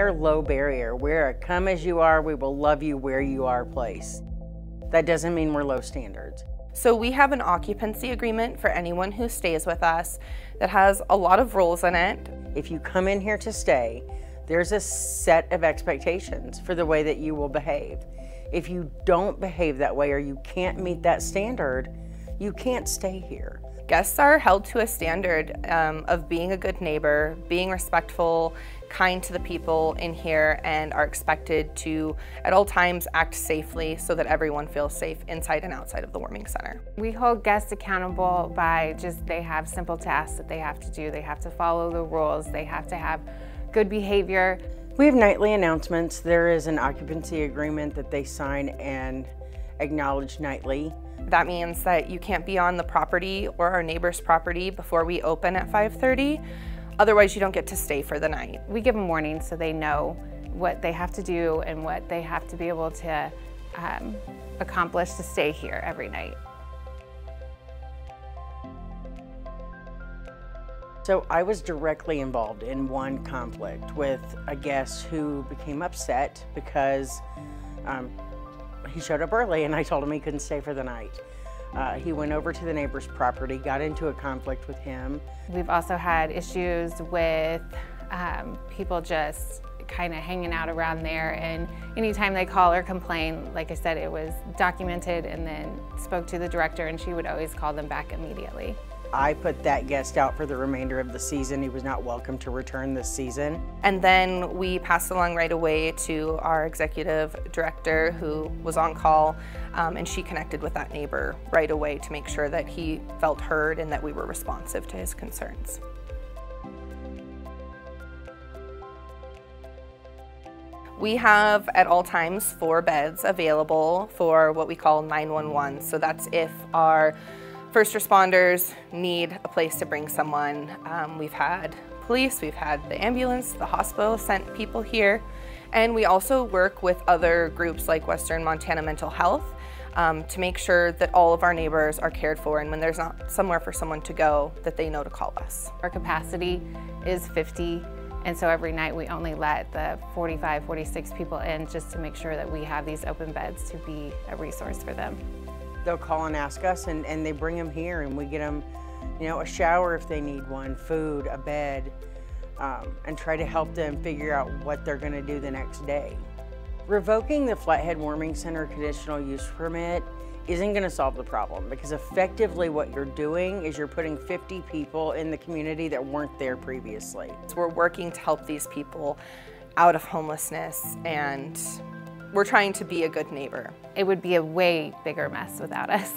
our low barrier. We're a come as you are, we will love you where you are place. That doesn't mean we're low standards. So we have an occupancy agreement for anyone who stays with us that has a lot of rules in it. If you come in here to stay, there's a set of expectations for the way that you will behave. If you don't behave that way or you can't meet that standard, you can't stay here. Guests are held to a standard of being a good neighbor, being respectful, kind to the people in here, and are expected to, at all times, act safely so that everyone feels safe inside and outside of the warming center. We hold guests accountable by they have simple tasks that they have to do. They have to follow the rules. They have to have good behavior. We have nightly announcements. There is an occupancy agreement that they sign and acknowledge nightly. That means that you can't be on the property or our neighbor's property before we open at 5:30. Otherwise, you don't get to stay for the night. We give them warnings so they know what they have to do and what they have to be able to accomplish to stay here every night. So I was directly involved in one conflict with a guest who became upset because he showed up early and I told him he couldn't stay for the night. He went over to the neighbor's property, got into a conflict with him. We've also had issues with people just kind of hanging out around there, and anytime they call or complain, like I said, it was documented and then spoke to the director, and she would always call them back immediately. I put that guest out for the remainder of the season. He was not welcome to return this season. And then we passed along right away to our executive director who was on call, and she connected with that neighbor right away to make sure that he felt heard and that we were responsive to his concerns. We have at all times 4 beds available for what we call 911. So that's if our first responders need a place to bring someone. We've had police, we've had the ambulance, the hospital sent people here, and we also work with other groups like Western Montana Mental Health to make sure that all of our neighbors are cared for, and when there's not somewhere for someone to go, that they know to call us. Our capacity is 50, and so every night we only let the 45, 46 people in just to make sure that we have these open beds to be a resource for them. They'll call and ask us, and they bring them here, and we get them, you know, a shower if they need one, food, a bed, and try to help them figure out what they're going to do the next day. Revoking the Flathead Warming Center conditional use permit isn't going to solve the problem, because effectively what you're doing is you're putting 50 people in the community that weren't there previously. So we're working to help these people out of homelessness, and we're trying to be a good neighbor. It would be a way bigger mess without us.